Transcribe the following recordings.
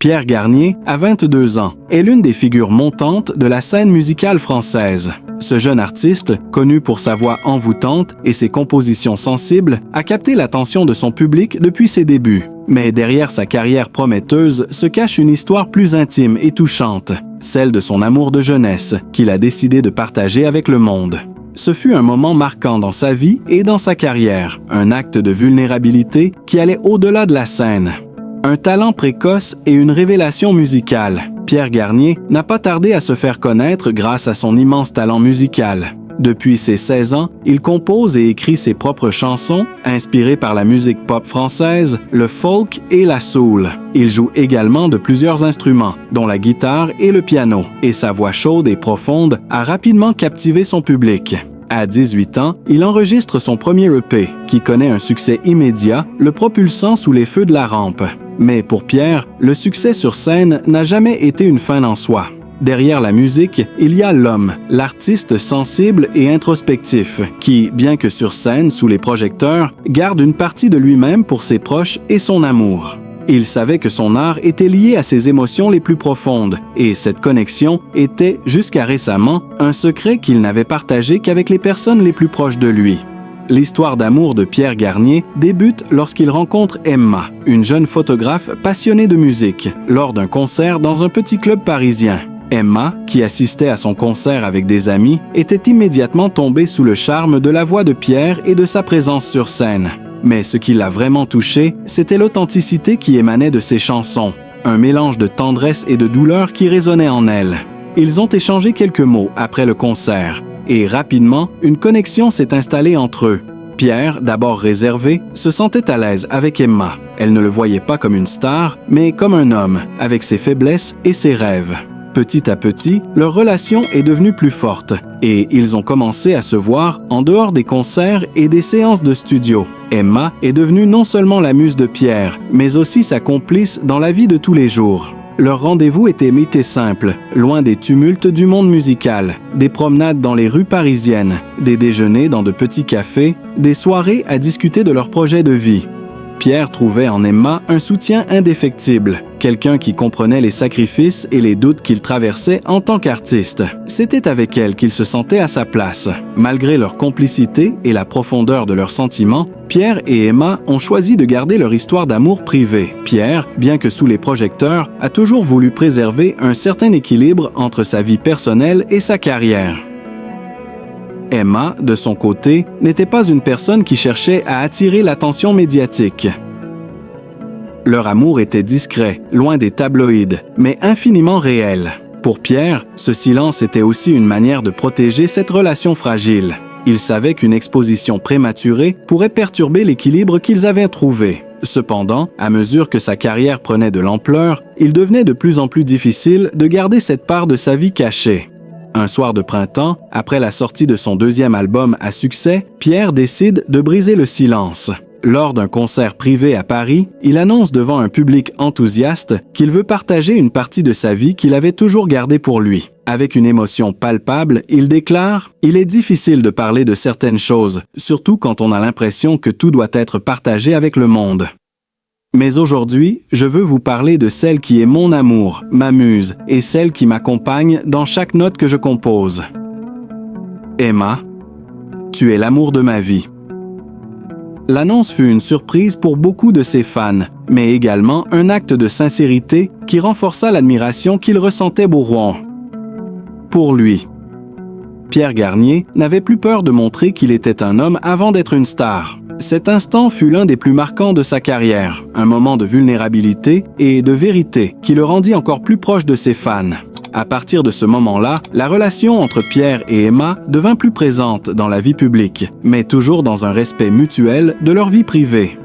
Pierre Garnier a 22 ans, est l'une des figures montantes de la scène musicale française. Ce jeune artiste, connu pour sa voix envoûtante et ses compositions sensibles, a capté l'attention de son public depuis ses débuts. Mais derrière sa carrière prometteuse se cache une histoire plus intime et touchante, celle de son amour de jeunesse, qu'il a décidé de partager avec le monde. Ce fut un moment marquant dans sa vie et dans sa carrière, un acte de vulnérabilité qui allait au-delà de la scène. Un talent précoce et une révélation musicale. Pierre Garnier n'a pas tardé à se faire connaître grâce à son immense talent musical. Depuis ses 16 ans, il compose et écrit ses propres chansons, inspirées par la musique pop française, le folk et la soul. Il joue également de plusieurs instruments, dont la guitare et le piano, et sa voix chaude et profonde a rapidement captivé son public. À 18 ans, il enregistre son premier EP, qui connaît un succès immédiat, le propulsant sous les feux de la rampe. Mais pour Pierre, le succès sur scène n'a jamais été une fin en soi. Derrière la musique, il y a l'homme, l'artiste sensible et introspectif, qui, bien que sur scène, sous les projecteurs, garde une partie de lui-même pour ses proches et son amour. Il savait que son art était lié à ses émotions les plus profondes, et cette connexion était, jusqu'à récemment, un secret qu'il n'avait partagé qu'avec les personnes les plus proches de lui. L'histoire d'amour de Pierre Garnier débute lorsqu'il rencontre Emma, une jeune photographe passionnée de musique, lors d'un concert dans un petit club parisien. Emma, qui assistait à son concert avec des amis, était immédiatement tombée sous le charme de la voix de Pierre et de sa présence sur scène. Mais ce qui l'a vraiment touchée, c'était l'authenticité qui émanait de ses chansons, un mélange de tendresse et de douleur qui résonnait en elle. Ils ont échangé quelques mots après le concert, et rapidement, une connexion s'est installée entre eux. Pierre, d'abord réservé, se sentait à l'aise avec Emma. Elle ne le voyait pas comme une star, mais comme un homme, avec ses faiblesses et ses rêves. Petit à petit, leur relation est devenue plus forte et ils ont commencé à se voir en dehors des concerts et des séances de studio. Emma est devenue non seulement la muse de Pierre, mais aussi sa complice dans la vie de tous les jours. Leur rendez-vous était mythe et simple, loin des tumultes du monde musical, des promenades dans les rues parisiennes, des déjeuners dans de petits cafés, des soirées à discuter de leurs projets de vie. Pierre trouvait en Emma un soutien indéfectible, quelqu'un qui comprenait les sacrifices et les doutes qu'il traversait en tant qu'artiste. C'était avec elle qu'il se sentait à sa place. Malgré leur complicité et la profondeur de leurs sentiments, Pierre et Emma ont choisi de garder leur histoire d'amour privée. Pierre, bien que sous les projecteurs, a toujours voulu préserver un certain équilibre entre sa vie personnelle et sa carrière. Emma, de son côté, n'était pas une personne qui cherchait à attirer l'attention médiatique. Leur amour était discret, loin des tabloïds, mais infiniment réel. Pour Pierre, ce silence était aussi une manière de protéger cette relation fragile. Il savait qu'une exposition prématurée pourrait perturber l'équilibre qu'ils avaient trouvé. Cependant, à mesure que sa carrière prenait de l'ampleur, il devenait de plus en plus difficile de garder cette part de sa vie cachée. Un soir de printemps, après la sortie de son deuxième album à succès, Pierre décide de briser le silence. Lors d'un concert privé à Paris, il annonce devant un public enthousiaste qu'il veut partager une partie de sa vie qu'il avait toujours gardée pour lui. Avec une émotion palpable, il déclare « Il est difficile de parler de certaines choses, surtout quand on a l'impression que tout doit être partagé avec le monde. Mais aujourd'hui, je veux vous parler de celle qui est mon amour, ma muse, et celle qui m'accompagne dans chaque note que je compose. Emma, tu es l'amour de ma vie. » L'annonce fut une surprise pour beaucoup de ses fans, mais également un acte de sincérité qui renforça l'admiration qu'il ressentait pour Rouen. Pour lui, Pierre Garnier n'avait plus peur de montrer qu'il était un homme avant d'être une star. Cet instant fut l'un des plus marquants de sa carrière, un moment de vulnérabilité et de vérité qui le rendit encore plus proche de ses fans. À partir de ce moment-là, la relation entre Pierre et Emma devint plus présente dans la vie publique, mais toujours dans un respect mutuel de leur vie privée.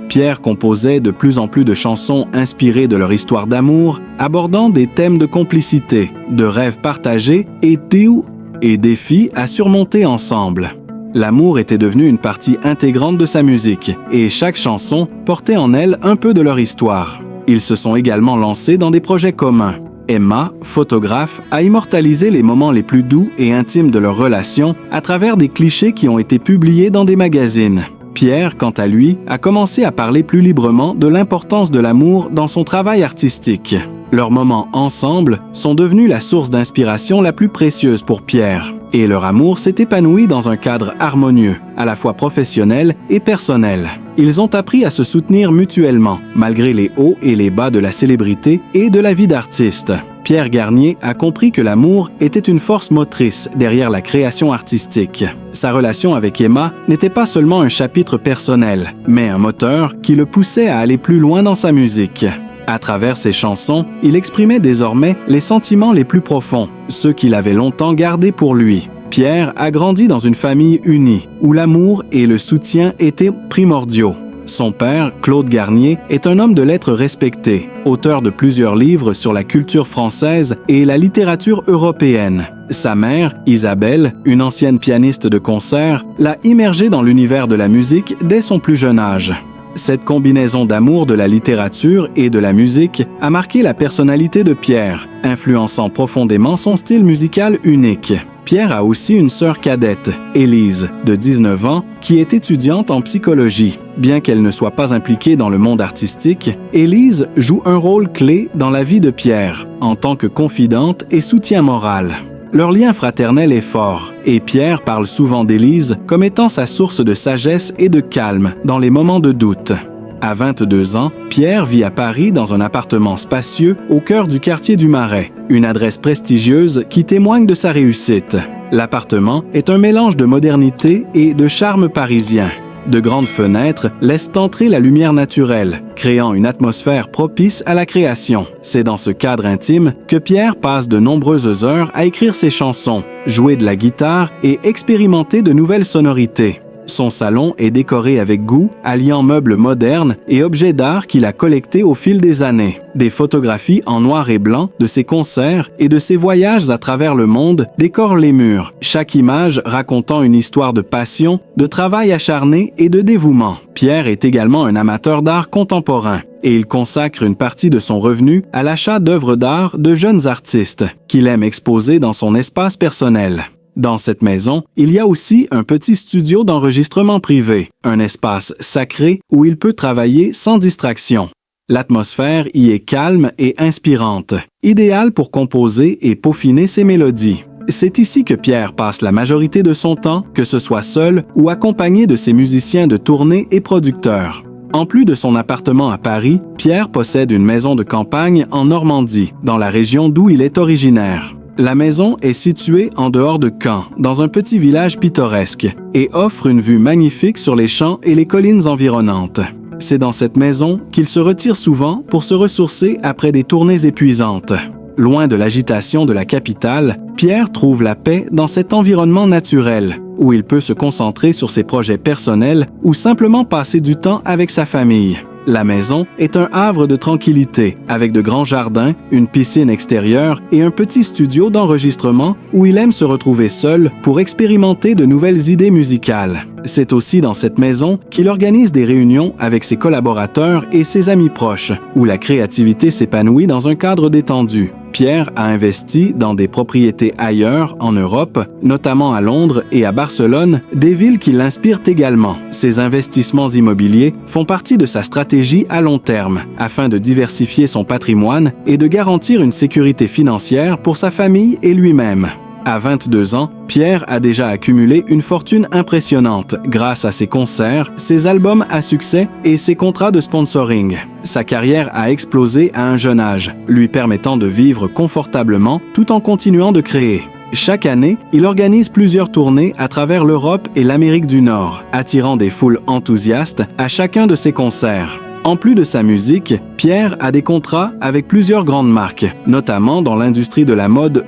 Pierre composait de plus en plus de chansons inspirées de leur histoire d'amour, abordant des thèmes de complicité, de rêves partagés et défis à surmonter ensemble. L'amour était devenu une partie intégrante de sa musique, et chaque chanson portait en elle un peu de leur histoire. Ils se sont également lancés dans des projets communs. Emma, photographe, a immortalisé les moments les plus doux et intimes de leur relation à travers des clichés qui ont été publiés dans des magazines. Pierre, quant à lui, a commencé à parler plus librement de l'importance de l'amour dans son travail artistique. Leurs moments ensemble sont devenus la source d'inspiration la plus précieuse pour Pierre, et leur amour s'est épanoui dans un cadre harmonieux, à la fois professionnel et personnel. Ils ont appris à se soutenir mutuellement, malgré les hauts et les bas de la célébrité et de la vie d'artiste. Pierre Garnier a compris que l'amour était une force motrice derrière la création artistique. Sa relation avec Emma n'était pas seulement un chapitre personnel, mais un moteur qui le poussait à aller plus loin dans sa musique. À travers ses chansons, il exprimait désormais les sentiments les plus profonds, ceux qu'il avait longtemps gardés pour lui. Pierre a grandi dans une famille unie, où l'amour et le soutien étaient primordiaux. Son père, Claude Garnier, est un homme de lettres respecté, auteur de plusieurs livres sur la culture française et la littérature européenne. Sa mère, Isabelle, une ancienne pianiste de concert, l'a immergé dans l'univers de la musique dès son plus jeune âge. Cette combinaison d'amour de la littérature et de la musique a marqué la personnalité de Pierre, influençant profondément son style musical unique. Pierre a aussi une sœur cadette, Élise, de 19 ans, qui est étudiante en psychologie. Bien qu'elle ne soit pas impliquée dans le monde artistique, Élise joue un rôle clé dans la vie de Pierre, en tant que confidente et soutien moral. Leur lien fraternel est fort, et Pierre parle souvent d'Élise comme étant sa source de sagesse et de calme dans les moments de doute. À 22 ans, Pierre vit à Paris dans un appartement spacieux au cœur du quartier du Marais, une adresse prestigieuse qui témoigne de sa réussite. L'appartement est un mélange de modernité et de charme parisien. De grandes fenêtres laissent entrer la lumière naturelle, créant une atmosphère propice à la création. C'est dans ce cadre intime que Pierre passe de nombreuses heures à écrire ses chansons, jouer de la guitare et expérimenter de nouvelles sonorités. Son salon est décoré avec goût, alliant meubles modernes et objets d'art qu'il a collectés au fil des années. Des photographies en noir et blanc de ses concerts et de ses voyages à travers le monde décorent les murs, chaque image racontant une histoire de passion, de travail acharné et de dévouement. Pierre est également un amateur d'art contemporain et il consacre une partie de son revenu à l'achat d'œuvres d'art de jeunes artistes qu'il aime exposer dans son espace personnel. Dans cette maison, il y a aussi un petit studio d'enregistrement privé, un espace sacré où il peut travailler sans distraction. L'atmosphère y est calme et inspirante, idéale pour composer et peaufiner ses mélodies. C'est ici que Pierre passe la majorité de son temps, que ce soit seul ou accompagné de ses musiciens de tournée et producteurs. En plus de son appartement à Paris, Pierre possède une maison de campagne en Normandie, dans la région d'où il est originaire. La maison est située en dehors de Caen, dans un petit village pittoresque, et offre une vue magnifique sur les champs et les collines environnantes. C'est dans cette maison qu'il se retire souvent pour se ressourcer après des tournées épuisantes. Loin de l'agitation de la capitale, Pierre trouve la paix dans cet environnement naturel, où il peut se concentrer sur ses projets personnels ou simplement passer du temps avec sa famille. La maison est un havre de tranquillité, avec de grands jardins, une piscine extérieure et un petit studio d'enregistrement où il aime se retrouver seul pour expérimenter de nouvelles idées musicales. C'est aussi dans cette maison qu'il organise des réunions avec ses collaborateurs et ses amis proches, où la créativité s'épanouit dans un cadre détendu. Pierre a investi dans des propriétés ailleurs, en Europe, notamment à Londres et à Barcelone, des villes qui l'inspirent également. Ces investissements immobiliers font partie de sa stratégie à long terme, afin de diversifier son patrimoine et de garantir une sécurité financière pour sa famille et lui-même. À 22 ans, Pierre a déjà accumulé une fortune impressionnante grâce à ses concerts, ses albums à succès et ses contrats de sponsoring. Sa carrière a explosé à un jeune âge, lui permettant de vivre confortablement tout en continuant de créer. Chaque année, il organise plusieurs tournées à travers l'Europe et l'Amérique du Nord, attirant des foules enthousiastes à chacun de ses concerts. En plus de sa musique, Pierre a des contrats avec plusieurs grandes marques, notamment dans l'industrie de la mode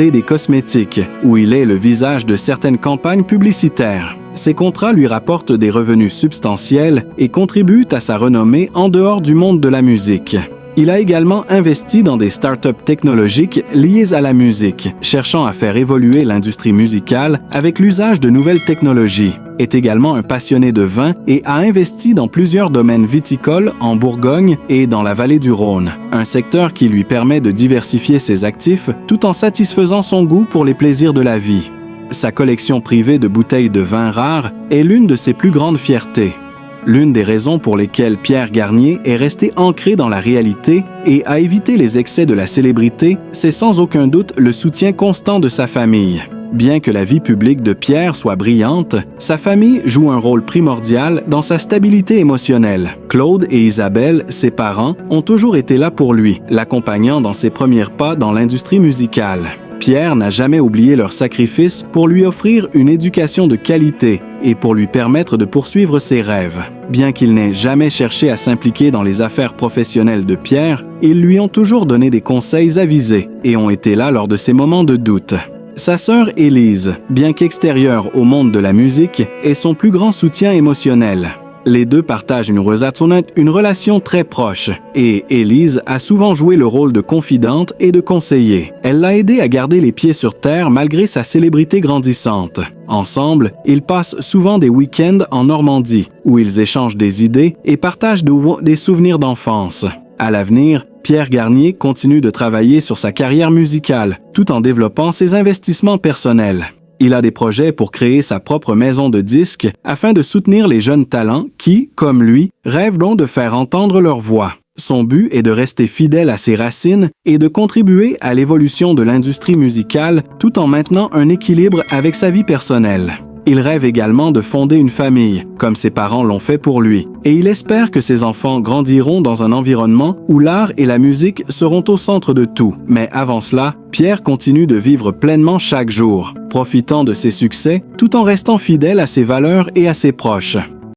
des cosmétiques, où il est le visage de certaines campagnes publicitaires. Ces contrats lui rapportent des revenus substantiels et contribuent à sa renommée en dehors du monde de la musique. Il a également investi dans des startups technologiques liées à la musique, cherchant à faire évoluer l'industrie musicale avec l'usage de nouvelles technologies. Est également un passionné de vin et a investi dans plusieurs domaines viticoles en Bourgogne et dans la vallée du Rhône, un secteur qui lui permet de diversifier ses actifs tout en satisfaisant son goût pour les plaisirs de la vie. Sa collection privée de bouteilles de vin rares est l'une de ses plus grandes fiertés. L'une des raisons pour lesquelles Pierre Garnier est resté ancré dans la réalité et a évité les excès de la célébrité, c'est sans aucun doute le soutien constant de sa famille. Bien que la vie publique de Pierre soit brillante, sa famille joue un rôle primordial dans sa stabilité émotionnelle. Claude et Isabelle, ses parents, ont toujours été là pour lui, l'accompagnant dans ses premiers pas dans l'industrie musicale. Pierre n'a jamais oublié leur sacrifice pour lui offrir une éducation de qualité et pour lui permettre de poursuivre ses rêves. Bien qu'il n'ait jamais cherché à s'impliquer dans les affaires professionnelles de Pierre, ils lui ont toujours donné des conseils avisés et ont été là lors de ses moments de doute. Sa sœur Élise, bien qu'extérieure au monde de la musique, est son plus grand soutien émotionnel. Les deux partagent une relation très proche et Élise a souvent joué le rôle de confidente et de conseiller. Elle l'a aidé à garder les pieds sur terre malgré sa célébrité grandissante. Ensemble, ils passent souvent des week-ends en Normandie où ils échangent des idées et partagent des souvenirs d'enfance. À l'avenir, Pierre Garnier continue de travailler sur sa carrière musicale tout en développant ses investissements personnels. Il a des projets pour créer sa propre maison de disques afin de soutenir les jeunes talents qui, comme lui, rêvent donc de faire entendre leur voix. Son but est de rester fidèle à ses racines et de contribuer à l'évolution de l'industrie musicale tout en maintenant un équilibre avec sa vie personnelle. Il rêve également de fonder une famille, comme ses parents l'ont fait pour lui, et il espère que ses enfants grandiront dans un environnement où l'art et la musique seront au centre de tout. Mais avant cela, Pierre continue de vivre pleinement chaque jour, profitant de ses succès tout en restant fidèle à ses valeurs et à ses proches.